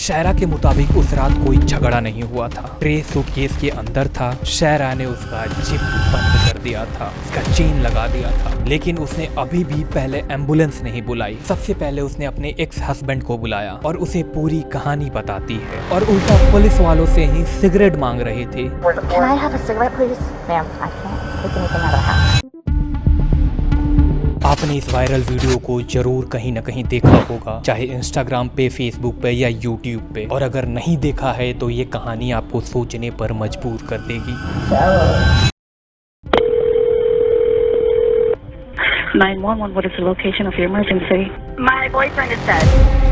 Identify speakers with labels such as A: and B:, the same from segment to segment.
A: शायरा के मुताबिक उस रात कोई झगड़ा नहीं हुआ था। ट्रे सूटकेस के अंदर था। शायरा ने उसका जिप बंद कर दिया था, उसका चेन लगा दिया था, लेकिन उसने अभी भी पहले एम्बुलेंस नहीं बुलाई। सबसे पहले उसने अपने एक्स हस्बैंड को बुलाया और उसे पूरी कहानी बताती है और उल्टा पुलिस वालों से ही सिगरेट मांग रहे थे।
B: Can I have a cigarette, please? Ma'am, I can't take anything out of the house.
A: आपने इस वायरल वीडियो को जरूर कहीं न कहीं देखा होगा, चाहे इंस्टाग्राम पे, फेसबुक पे या यूट्यूब पे। और अगर नहीं देखा है तो ये कहानी आपको सोचने पर मजबूर कर देगी।
C: 911, what is the location of your emergency?
B: My boyfriend is dead.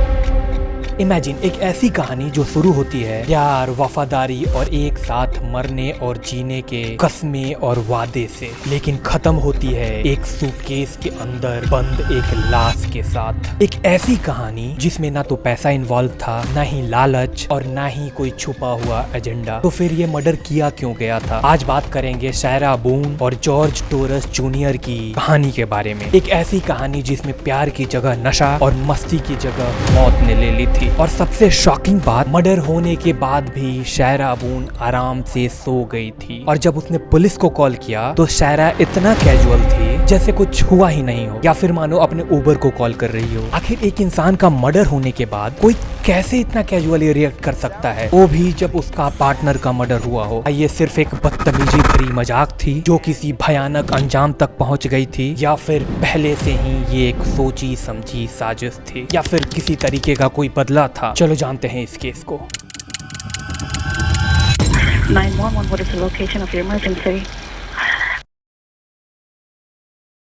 A: Imagine एक ऐसी कहानी जो शुरू होती है प्यार, वफादारी और एक साथ मरने और जीने के कस्में और वादे से, लेकिन खत्म होती है एक सूटकेस के अंदर बंद एक लाश के साथ। एक ऐसी कहानी जिसमें ना तो पैसा इन्वॉल्व था, ना ही लालच और ना ही कोई छुपा हुआ एजेंडा। तो फिर ये मर्डर किया क्यों गया था? आज बात करेंगे शायरा बून और जॉर्ज टोरस जूनियर की कहानी के बारे में। एक ऐसी कहानी जिसमें प्यार की जगह नशा और मस्ती की जगह मौत ने ले ली थी। और सबसे शॉकिंग बात, मर्डर होने के बाद भी शायरा बून आराम से सो गई थी। और जब उसने पुलिस को कॉल किया तो शायरा इतना कैजुअल थी जैसे कुछ हुआ ही नहीं हो, या फिर मानो अपने उबर को कॉल कर रही हो। आखिर एक इंसान का मर्डर होने के बाद कोई कैसे इतना कैजुअली रिएक्ट कर सकता है, वो भी जब उसका पार्टनर का मर्डर हुआ हो? ये सिर्फ एक बदतमीजी भरी मजाक थी जो किसी भयानक अंजाम तक पहुंच गई थी, या फिर पहले से ही ये एक सोची समझी साजिश थी, या फिर किसी तरीके का कोई बदला था? चलो जानते हैं इस केस को।
C: 911, what is the location of your emergency?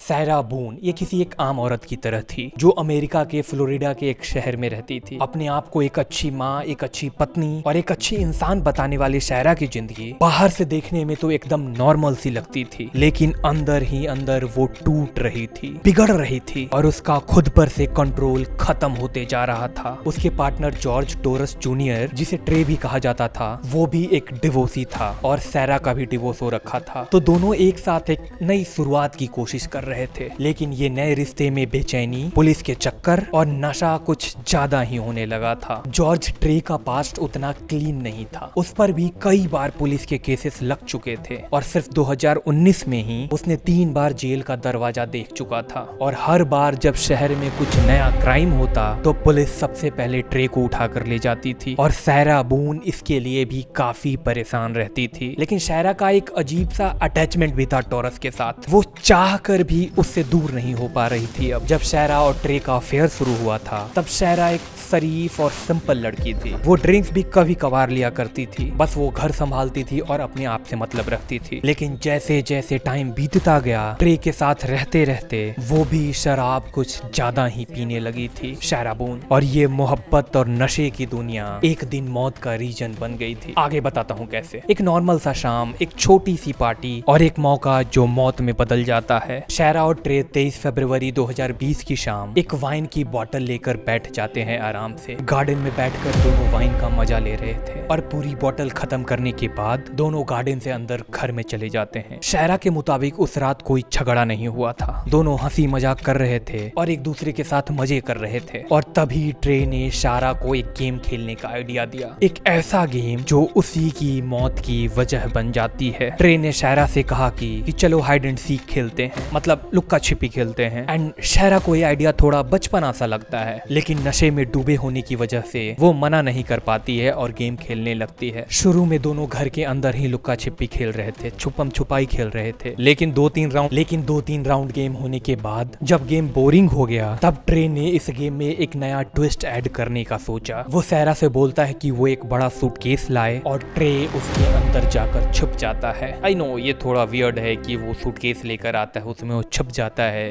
A: शायरा बून ये किसी एक आम औरत की तरह थी जो अमेरिका के फ्लोरिडा के एक शहर में रहती थी। अपने आप को एक अच्छी माँ, एक अच्छी पत्नी और एक अच्छी इंसान बताने वाली शायरा की जिंदगी बाहर से देखने में तो एकदम नॉर्मल सी लगती थी, लेकिन अंदर ही अंदर वो टूट रही थी, बिगड़ रही थी और उसका खुद पर से कंट्रोल खत्म होते जा रहा था। उसके पार्टनर जॉर्ज टोरस जूनियर, जिसे ट्रे भी कहा जाता था, वो भी एक डिवोर्सी था और शायरा का भी डिवोर्स हो रखा था। तो दोनों एक साथ एक नई शुरुआत की कोशिश कर रहे थे, लेकिन ये नए रिश्ते में बेचैनी, पुलिस के चक्कर और नशा कुछ ज्यादा ही होने लगा था। जॉर्ज ट्रे का पास्ट उतना क्लीन नहीं था, उस पर भी कई बार पुलिस के केसेस लग चुके थे और सिर्फ 2019 में ही उसने 3 बार जेल का दरवाजा देख चुका था। और हर बार जब शहर में कुछ नया क्राइम होता तो पुलिस सबसे पहले ट्रे को उठा कर ले जाती थी और शायरा बून इसके लिए भी काफी परेशान रहती थी। लेकिन शायरा का एक अजीब सा अटैचमेंट भी था टोरस के साथ, वो चाह कर भी उससे दूर नहीं हो पा रही थी। अब जब शायरा और ट्रे का अफेयर शुरू हुआ था तब शायरा एक शरीफ और सिंपल लड़की थी। वो ड्रिंक्स भी कभी कभार लिया करती थी, बस वो घर संभालती थी और अपने आप से मतलब रखती थी। लेकिन जैसे जैसे टाइम बीतता गया, ट्रे के साथ रहते रहते वो भी शराब कुछ ज्यादा ही पीने लगी थी शायरा बून, और ये मोहब्बत और नशे की दुनिया एक दिन मौत का रीजन बन गई थी। आगे बताता हूँ कैसे। एक नॉर्मल सा शाम, एक छोटी सी पार्टी और एक मौका जो मौत में बदल जाता है। शायरा और ट्रे 23 फरवरी 2020 की शाम एक वाइन की बोतल लेकर बैठ जाते हैं आराम से। गार्डन में बैठकर दोनों वाइन का मजा ले रहे थे और पूरी बोतल खत्म करने के बाद दोनों गार्डन से अंदर घर में चले जाते हैं। शायरा के मुताबिक उस रात कोई झगड़ा नहीं हुआ था, दोनों हंसी मजाक कर रहे थे और एक दूसरे के साथ मजे कर रहे थे। और तभी ट्रे ने शायरा को एक गेम खेलने का आइडिया दिया, एक ऐसा गेम जो उसी की मौत की वजह बन जाती है। ट्रे ने शायरा से कहा कि चलो हाइड एंड सीक खेलते हैं, मतलब लुक्का छिपी खेलते हैं। एंड शायरा को ये आइडिया थोड़ा बचपना सा लगता है, लेकिन नशे में डूबे होने की वजह से वो मना नहीं कर पाती है और गेम खेलने लगती है। शुरू में दोनों घर के अंदर ही लुक्का छिपी खेल रहे थे, छुपम छुपाई खेल रहे थे, लेकिन 2-3 राउंड गेम होने के बाद जब गेम बोरिंग हो गया तब ट्रे ने इस गेम में एक नया ट्विस्ट ऐड करने का सोचा। वो शायरा से बोलता है कि वो एक बड़ा सूटकेस लाए और ट्रे उसके अंदर जाकर छुप जाता है। आई नो ये थोड़ा वियर्ड है कि वो सूटकेस लेकर आता है, उसमें वो छुप जाता है,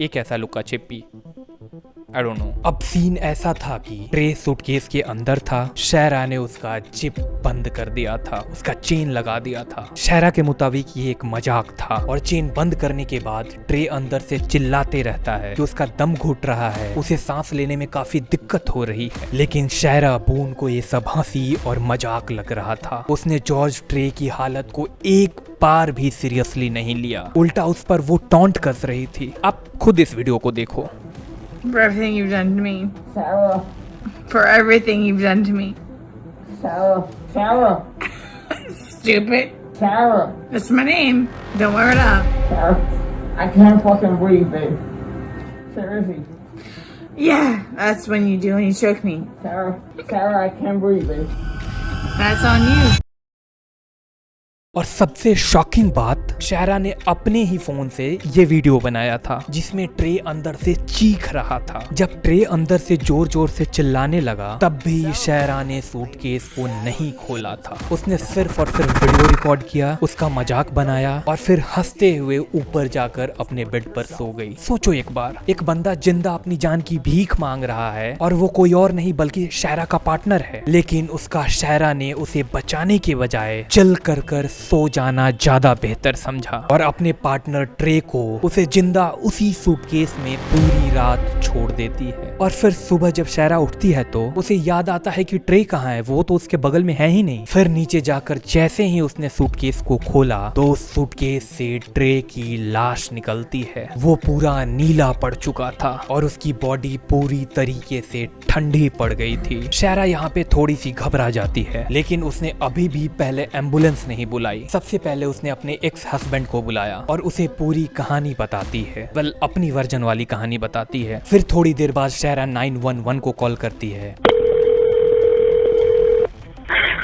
A: ये कैसा लुक्का छिपी, आई डोंट नो। अब सीन ऐसा था कि ट्रे सूटकेस के अंदर था, शायरा ने उसका जिप बंद कर दिया था, उसका चेन लगा दिया था। शायरा के मुताबिक ये एक मजाक था और चेन बंद करने के बाद ट्रे अंदर से चिल्लाते रहता है कि उसका दम घुट रहा है, उसे सांस लेने में काफी दिक्कत हो रही है। लेकिन शायरा बून को ये सब हंसी और मजाक लग रहा था। उसने जॉर्ज ट्रे की हालत को एक बार भी सीरियसली नहीं लिया, उल्टा उस पर वो टॉन्ट कस रही थी। आप खुद इस वीडियो को देखो।
D: For everything you've done to me.
B: Sarah.
D: for everything you've done to me.
E: Sarah,
D: Stupid.
E: Sarah,
D: That's my name. Don't wear it up.
E: Sarah, I can't fucking breathe, babe. Seriously,
D: Yeah, that's when you do when you choke me.
E: Sarah, I can't breathe, babe.
D: That's on you.
A: और सबसे shocking बात, शायरा ने अपने ही phone से ये video बनाया था जिसमें ट्रे अंदर से चीख रहा था। जब ट्रे अंदर से जोर जोर से चिल्लाने लगा तब भी शायरा ने सूटकेस को नहीं खोला था। उसने सिर्फ और सिर्फ वीडियो रिकॉर्ड किया, उसका मजाक बनाया और फिर हंसते हुए ऊपर जाकर अपने बेड पर सो गई। सोचो एक बार, एक बंदा जिंदा अपनी जान की भीख मांग रहा है और वो कोई और नहीं बल्कि शायरा का पार्टनर है, लेकिन उसका शायरा ने उसे बचाने के बजाय चिल कर सो जाना ज्यादा बेहतर समझा और अपने पार्टनर ट्रे को उसे जिंदा उसी सूटकेस में पूरी रात छोड़ देती है। और फिर सुबह जब शायरा उठती है तो उसे याद आता है कि ट्रे कहाँ है, वो तो उसके बगल में है ही नहीं। फिर नीचे जाकर जैसे ही उसने सूटकेस को खोला तो उस सूटकेस से ट्रे की लाश निकलती है। वो पूरा नीला पड़ चुका था और उसकी बॉडी पूरी तरीके से ठंडी पड़ गई थी। शायरा यहाँ पे थोड़ी सी घबरा जाती है, लेकिन उसने अभी भी पहले एम्बुलेंस नहीं बुलाई। सबसे पहले उसने अपने एक्स हस्बैंड को बुलाया और उसे पूरी कहानी बताती है, अपनी वर्जन वाली कहानी बताती है। फिर थोड़ी देर बाद शायरा 911 को कॉल करती है।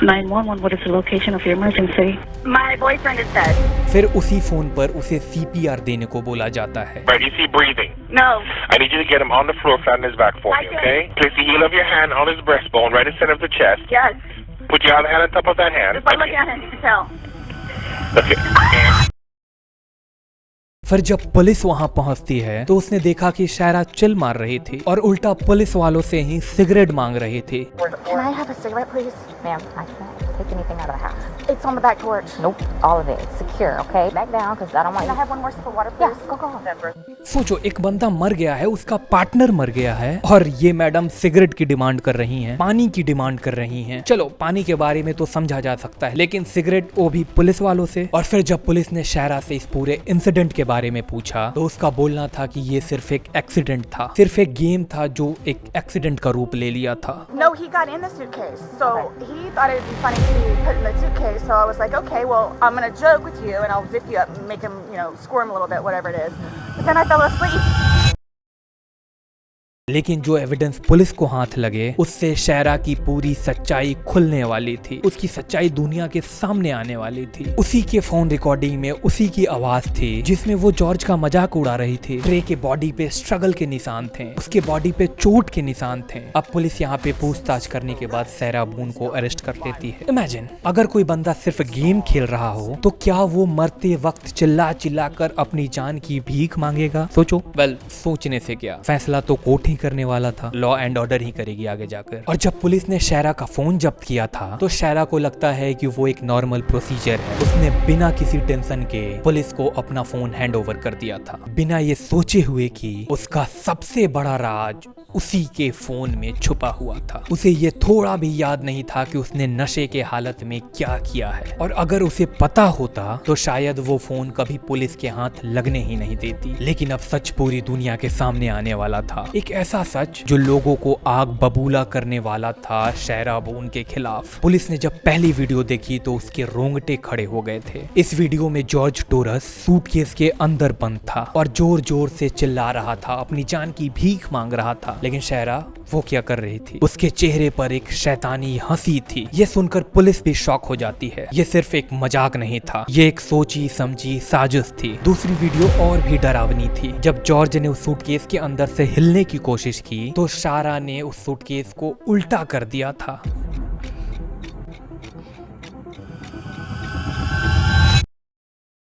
C: 911, what is the location of your emergency?
B: My boyfriend is dead.
A: फिर उसी फोन पर उसे CPR देने को बोला जाता है।
F: Right, is he breathing?
B: No.
F: I need you to get him on the floor, flat on his back for me, okay? Place the heel of your hand on his breastbone, right in center of the chest.
B: Yes.
F: Put your other hand on top of that hand.
B: If I look at him, you can tell.
F: Okay.
A: फिर जब police वहां पहुंचती है तो उसने देखा कि शायरा chill मार रही थी और उल्टा पुलिस वालों से ही सिगरेट मांग रही थी।
B: Can I have a cigarette, please? Ma'am, I can't take anything out of the house. It's on the back porch. Nope, all of it. It's secure, okay? Back down, because I don't want you. Can I have one more sip of water, please? Yes, go.
A: सोचो, एक बंदा मर गया है, उसका partner मर गया है और ये मैडम सिगरेट की डिमांड कर रही हैं, पानी की डिमांड कर रही हैं। चलो, पानी के बारे में तो समझा जा सकता है, लेकिन सिगरेट वो भी पुलिस वालों से। और फिर जब पुलिस ने शायरा से इस पूरे इंसिडेंट के बारे में पूछा तो उसका बोलना था कि ये सिर्फ एक एक्सीडेंट था, सिर्फ एक गेम था जो एक एक्सीडेंट का रूप ले लिया था।
B: No, he got in the suitcase, so he thought it would be funny to put in the suitcase. So I was like, okay, well, I'm gonna joke with you, and I'll zip you up and make him, squirm a little bit, whatever it is. But then I fell asleep.
A: लेकिन जो evidence police को हाथ लगे उससे शायरा की पूरी सच्चाई खुलने वाली थी, उसकी सच्चाई दुनिया के सामने आने वाली थी। उसी के फोन रिकॉर्डिंग में उसी की आवाज थी जिसमें वो जॉर्ज का मजाक उड़ा रही थी। ट्रे के बॉडी पे स्ट्रगल के निशान थे, उसके बॉडी पे चोट के निशान थे। अब पुलिस यहाँ पे पूछताछ करने के बाद सायरा बून को अरेस्ट कर लेती है। इमेजिन, अगर कोई बंदा सिर्फ गेम खेल रहा हो तो क्या वो मरते वक्त चिल्ला चिल्ला कर अपनी जान की भीख मांगेगा? सोचो। सोचने से क्या, फैसला तो कोर्ट करने वाला था, लॉ एंड ऑर्डर ही करेगी आगे जाकर। और जब पुलिस ने शायरा का फोन जब्त किया था तो शायरा को लगता है कि वो एक नॉर्मल प्रोसीजर है। उसने बिना किसी टेंशन के पुलिस को अपना फोन हैंड ओवर कर दिया था, बिना ये सोचे हुए कि उसका सबसे बड़ा राज उसी के फोन में छुपा हुआ था। उसे ये थोड़ा भी याद नहीं था कि उसने नशे के हालत में क्या किया है, और अगर उसे पता होता तो शायद वो फोन कभी पुलिस के हाथ लगने ही नहीं देती। लेकिन अब सच पूरी दुनिया के सामने आने वाला था, एक ऐसा सच जो लोगों को आग बबूला करने वाला था शायरा बून के खिलाफ। पुलिस ने जब पहली वीडियो देखी तो उसके रोंगटे खड़े हो गए थे। इस वीडियो में जॉर्ज टोरस सूटकेस के अंदर बंद था और जोर जोर से चिल्ला रहा था, अपनी जान की भीख मांग रहा था। लेकिन शायरा वो क्या कर रही थी? उसके चेहरे पर एक शैतानी हंसी थी। ये सुनकर पुलिस भी शॉक हो जाती है। ये सिर्फ एक मजाक नहीं था, ये एक सोची समझी साजिश थी। दूसरी वीडियो और भी डरावनी थी। जब जॉर्ज ने उस सूटकेस के अंदर से हिलने की कोशिश की तो शायरा ने उस सूटकेस को उल्टा कर दिया था।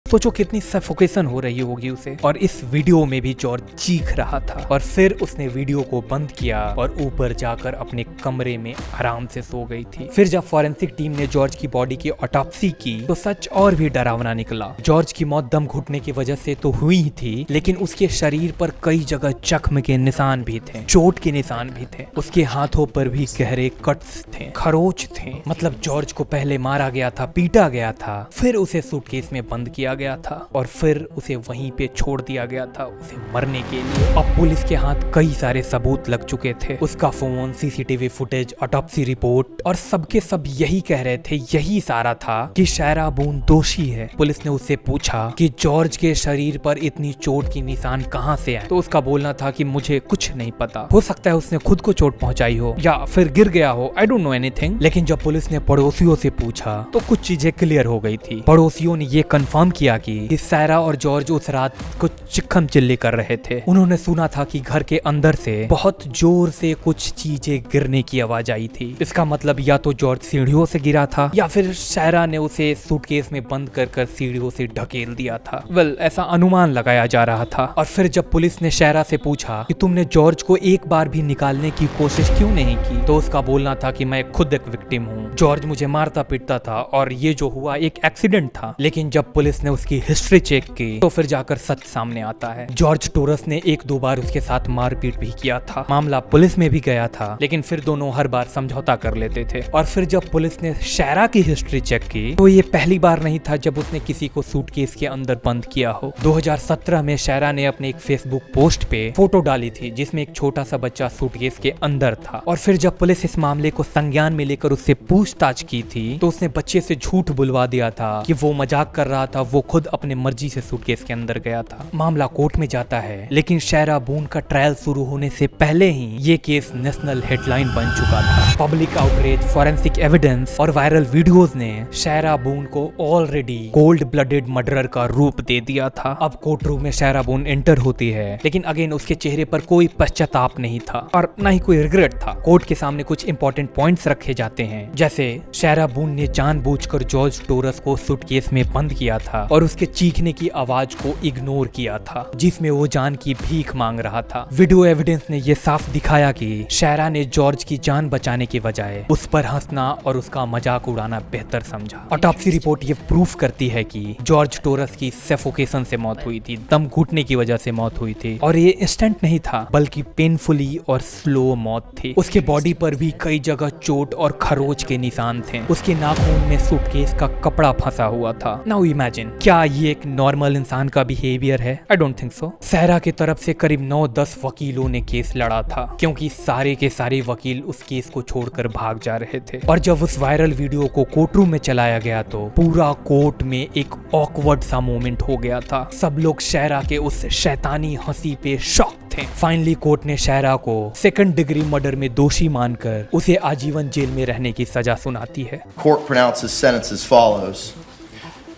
A: सोचो कितनी सफोकेशन हो रही होगी उसे। और इस वीडियो में भी जॉर्ज चीख रहा था और फिर उसने वीडियो को बंद किया और ऊपर जाकर अपने कमरे में आराम से सो गई थी। फिर जब फॉरेंसिक टीम ने जॉर्ज की बॉडी की ऑटोप्सी की तो सच और भी डरावना निकला। जॉर्ज की मौत दम घुटने की वजह से तो हुई ही थी, लेकिन उसके शरीर पर कई जगह जख्म के निशान भी थे, चोट के निशान भी थे। उसके हाथों पर भी गहरे कट्स थे, खरोच थे। मतलब जॉर्ज को पहले मारा गया था, पीटा गया था, फिर उसे सूटकेस में बंद किया गया था और फिर उसे वहीं पे छोड़ दिया गया था उसे मरने के लिए। अब पुलिस के हाथ कई सारे सबूत लग चुके थे, उसका phone, CCTV footage, autopsy report, और सबके सब यही कह रहे थे, यही सारा था कि शायरा बून दोषी है। पुलिस ने उससे पूछा कि जॉर्ज के शरीर पर इतनी चोट की निशान कहां से आए, तो उसका बोलना था कि मुझे कुछ नहीं पता, हो सकता है उसने खुद को चोट पहुंचाई हो या फिर गिर गया हो, आई डोंट नो एनीथिंग। लेकिन जब पुलिस ने पड़ोसियों से पूछा तो कुछ चीजें क्लियर हो गई थी। पड़ोसियों ने ये कंफर्म किया कि शायरा और जॉर्ज उस रात कुछ चिक्कम चिल्ली कर रहे थे। उन्होंने सुना था कि घर के अंदर से बहुत जोर से कुछ चीजें गिरने की आवाज आई थी। इसका मतलब या तो जॉर्ज सीढ़ियों से गिरा था या फिर शायरा ने उसे सूटकेस में बंद कर सीढ़ियों से ढकेल दिया था। वेल, ऐसा अनुमान लगाया जा रहा था। और फिर जब पुलिस ने शायरा से पूछा कि तुमने जॉर्ज को एक बार भी निकालने की कोशिश क्यों नहीं की, तो उसका बोलना था कि मैं खुद एक विक्टिम हूँ, जॉर्ज मुझे मारता पीटता था और ये जो हुआ एक एक्सीडेंट था। लेकिन जब पुलिस ने उसकी हिस्ट्री चेक की तो फिर जाकर सच सामने आता है। जॉर्ज टोरस ने एक दो बार उसके साथ मारपीट भी किया था। मामला पुलिस में भी गया था, लेकिन फिर दोनों हर बार समझौता कर लेते थे। और फिर जब पुलिस ने शायरा की हिस्ट्री चेक की तो ये पहली बार नहीं था जब उसने किसी को सूटकेस के अंदर बंद किया हो। 2017 में शायरा ने अपने एक फेसबुक पोस्ट पे फोटो डाली थी जिसमें एक छोटा सा बच्चा सूटकेस के अंदर था। और फिर जब पुलिस इस मामले को संज्ञान में लेकर उससे पूछताछ की थी तो उसने बच्चे से झूठ बुलवा दिया था कि वो मजाक कर रहा था, वो खुद अपने मर्जी से सूटकेस के अंदर गया था। मामला कोर्ट में जाता है, लेकिन शायरा बून का ट्रायल शुरू होने से पहले ही ये केस नेशनल हेडलाइन बन चुका था। पब्लिक आउटरीच, फॉरेंसिक एविडेंस और वायरल वीडियोस ने शायरा बून को ऑलरेडी कोल्ड ब्लडेड मर्डरर का रूप दे दिया था। अब कोर्ट रूम में शायरा बून एंटर होती है, लेकिन अगेन उसके चेहरे पर कोई पश्चाताप नहीं था और न ही कोई रिग्रेट था। कोर्ट के सामने कुछ इंपॉर्टेंट पॉइंट्स रखे जाते हैं, जैसे शायरा बून ने जानबूझकर जॉर्ज टोरस को सूटकेस में बंद किया था और उसके चीखने की आवाज को इग्नोर किया था जिसमें वो जान की भीख मांग रहा था। वीडियो एविडेंस ने ये साफ दिखाया कि शायरा ने जॉर्ज की जान बचाने के बजाय उस पर हंसना और उसका मजाक उड़ाना बेहतर समझा। ऑटोप्सी रिपोर्ट ये प्रूफ करती है कि जॉर्ज टोरस की सफोकेशन से मौत हुई थी, दम घुटने की वजह से मौत हुई थी और ये इंस्टेंट नहीं था बल्कि पेनफुली और स्लो मौत थी। उसके बॉडी पर भी कई जगह चोट और खरोच के निशान थे। उसके नाखून में सूटकेस का कपड़ा फंसा हुआ था। नाउ इमेजिन, क्या ये एक नॉर्मल इंसान का बिहेवियर है? I don't think so. शायरा की तरफ से करीब 9-10 वकीलों ने केस लड़ा था क्योंकि सारे के सारे वकील उस केस को छोड़कर भाग जा रहे थे। और जब उस वायरल वीडियो को कोर्ट रूम में चलाया गया तो पूरा कोर्ट में एक ऑकवर्ड सा मोमेंट हो गया था। सब लोग शायरा के उस शैतानी हंसी पे शॉक थे। फाइनली कोर्ट ने शायरा को 2nd डिग्री मर्डर में दोषी मानकर उसे आजीवन जेल में रहने की सजा सुनाती है।
G: Court pronounces sentence as follows.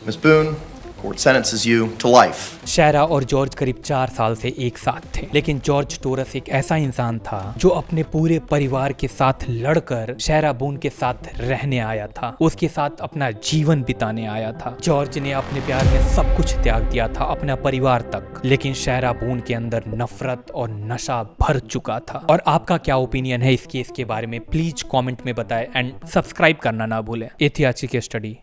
G: Ms. Boone, court sentences you to life.
A: शायरा और जॉर्ज करीब 4 साल से एक साथ थे, लेकिन जॉर्ज टोरस एक ऐसा इंसान था जो अपने पूरे परिवार के साथ लड़कर शायरा बून के साथ रहने आया था, उसके साथ अपना जीवन बिताने आया था। जॉर्ज ने अपने प्यार में सब कुछ त्याग दिया था, अपना परिवार तक, लेकिन शायरा बून के अंदर नफरत और नशा भर चुका था। और आपका क्या ओपिनियन है इस केस के बारे में, प्लीज कॉमेंट में बताएं एंड सब्सक्राइब करना ना भूलें। ये थी आज की केस स्टडी।